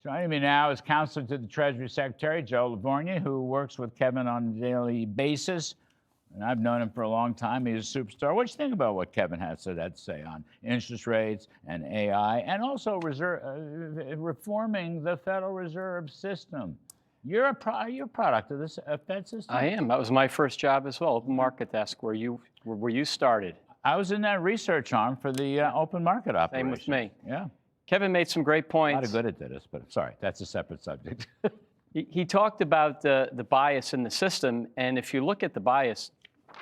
Joining me now is Counselor to the Treasury Secretary Joe Lavorgna, who works with Kevin on a daily basis. And I've known him for a long time. He's a superstar. What do you think about what Kevin had to say on interest rates and AI, and also reforming the Federal Reserve System? You're a product of this Fed system. I am. That was my first job as well, open market desk, where you started. I was in that research arm for the open market operation. Same with me. Yeah. Kevin made some great points. Not good at this, but sorry, that's a separate subject. He talked about the bias in the system, and if you look at the bias,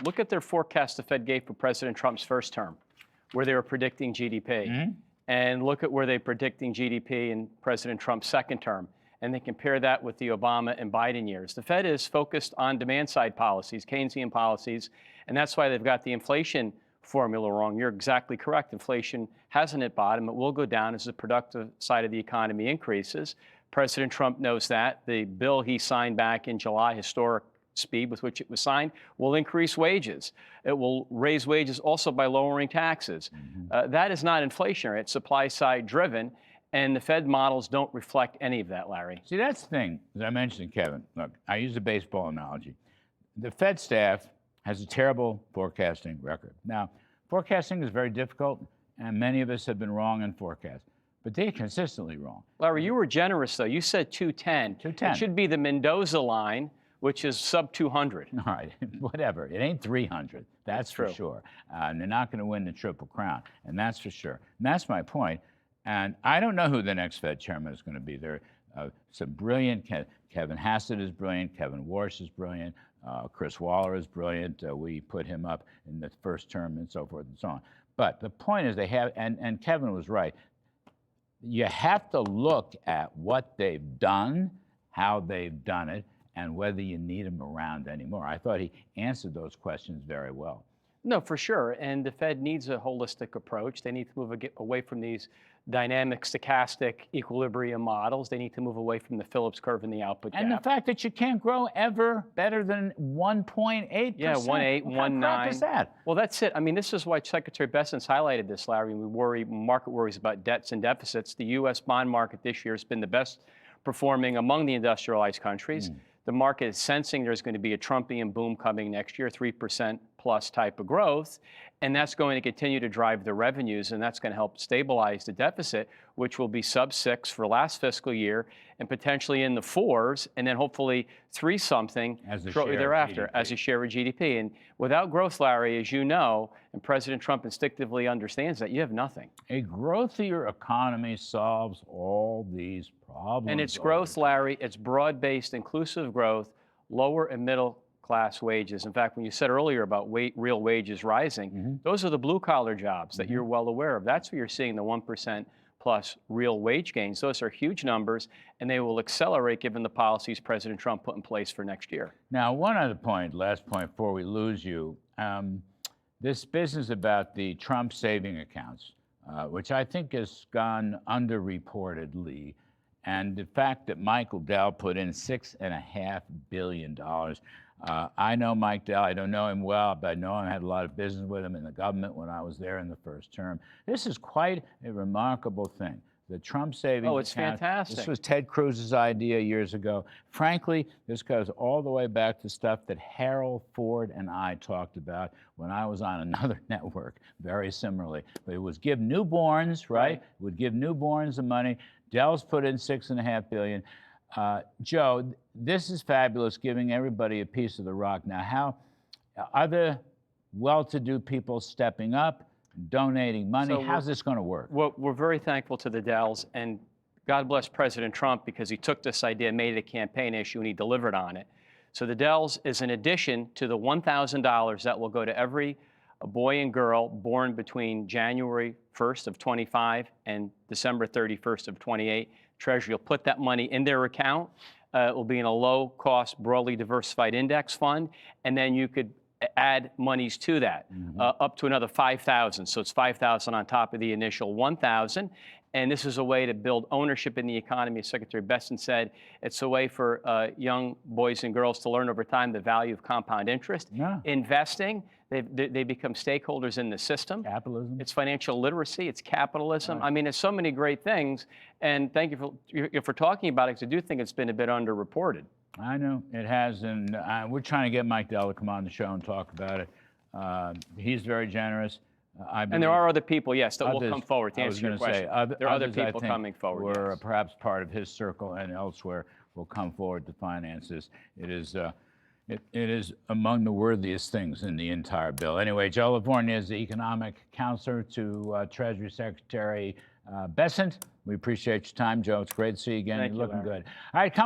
look at their forecast the Fed gave for President Trump's first term, where they were predicting GDP, and look at where they're predicting GDP in President Trump's second term, and they compare that with the Obama and Biden years. The Fed is focused on demand-side policies, Keynesian policies, and that's why they've got the inflation formula wrong. You're exactly correct. Inflation hasn't hit bottom. It will go down as the productive side of the economy increases. President Trump knows that. The bill he signed back in July, historic speed with which it was signed, will increase wages. It will raise wages also by lowering taxes. That is not inflationary. It's supply side driven. And the Fed models don't reflect any of that, Larry. See, that's the thing, as I mentioned, Kevin. Look, I use a baseball analogy. The Fed staff has a terrible forecasting record. Now, forecasting is very difficult, and many of us have been wrong in forecasts, but they're consistently wrong. Larry, you were generous, though. You said 210. 210. It should be the Mendoza line, which is sub 200. All right, whatever. It ain't 300. That's for true. Sure. And they're not going to win the Triple Crown, and that's for sure. And that's my point. And I don't know who the next Fed chairman is going to be. There are some brilliant. Kevin Hassett is brilliant. Kevin Warsh is brilliant. Chris Waller is brilliant. We put him up in the first term and so forth and so on. But the point is they have, and Kevin was right, you have to look at what they've done, how they've done it, and whether you need them around anymore. I thought he answered those questions very well. No, for sure. And the Fed needs a holistic approach. They need to move away from these dynamic, stochastic equilibrium models. They need to move away from the Phillips curve and the output gap. And the fact that you can't grow ever better than 1.8%. Yeah, 1.8, 1.9. What crap is that? Well, that's it. I mean, this is why Secretary Bessent's highlighted this, Larry. Market worries about debts and deficits. The U.S. bond market this year has been the best performing among the industrialized countries. The market is sensing there's going to be a Trumpian boom coming next year, 3% plus type of growth. And that's going to continue to drive the revenues, and that's going to help stabilize the deficit, which will be sub 6 for last fiscal year and potentially in the 4s, and then hopefully 3-something shortly thereafter as a share of GDP. And without growth, Larry, as you know, and President Trump instinctively understands that, you have nothing. A growthier economy solves all these problems. And it's growth, Larry. It's broad-based, inclusive growth, lower and middle class wages. In fact, when you said earlier about real wages rising, those are the blue-collar jobs that you're well aware of. That's where you're seeing the 1% plus real wage gains. Those are huge numbers, and they will accelerate given the policies President Trump put in place for next year. Now, one other point, last point before we lose you. This business about the Trump saving accounts, which I think has gone underreportedly, and the fact that Michael Dell put in $6.5 billion. I know Mike Dell. I don't know him well, but I know I had a lot of business with him in the government when I was there in the first term. This is quite a remarkable thing. The Trump savings Oh, it's account, fantastic. This was Ted Cruz's idea years ago. Frankly, this goes all the way back to stuff that Harold Ford and I talked about when I was on another network, very similarly. But it was give newborns, right? It would give newborns the money. Dell's put in $6.5 billion. Joe, this is fabulous, giving everybody a piece of the rock. Now, how other well-to-do people stepping up, donating money, So how's this going to work? Well, we're very thankful to the Dells, and God bless President Trump because he took this idea, made it a campaign issue, and he delivered on it. So the Dells is an addition to the $1,000 that will go to every boy and girl born between January 1st of 25 and December 31st of 28. Treasury will put that money in their account. It will be in a low-cost, broadly diversified index fund, and then you could add monies to that, up to another $5,000. So it's $5,000 on top of the initial $1,000. And this is a way to build ownership in the economy. As Secretary Besson said, it's a way for young boys and girls to learn over time the value of compound interest. Yeah. Investing, they become stakeholders in the system. Capitalism. It's financial literacy. It's capitalism. I mean, there's so many great things. And thank you for talking about it, because I do think it's been a bit underreported. I know it has, and we're trying to get Mike Dell to come on the show and talk about it. He's very generous. And there are other people, yes, that will come forward to answer your question. There are other people coming forward. Were yes. perhaps part of his circle and elsewhere will come forward to finance this. It is among the worthiest things in the entire bill. Anyway, Joe Lavorgna is the economic counselor to Treasury Secretary Besson. We appreciate your time, Joe. It's great to see you again. Thank You're you, looking Larry. good. All right, come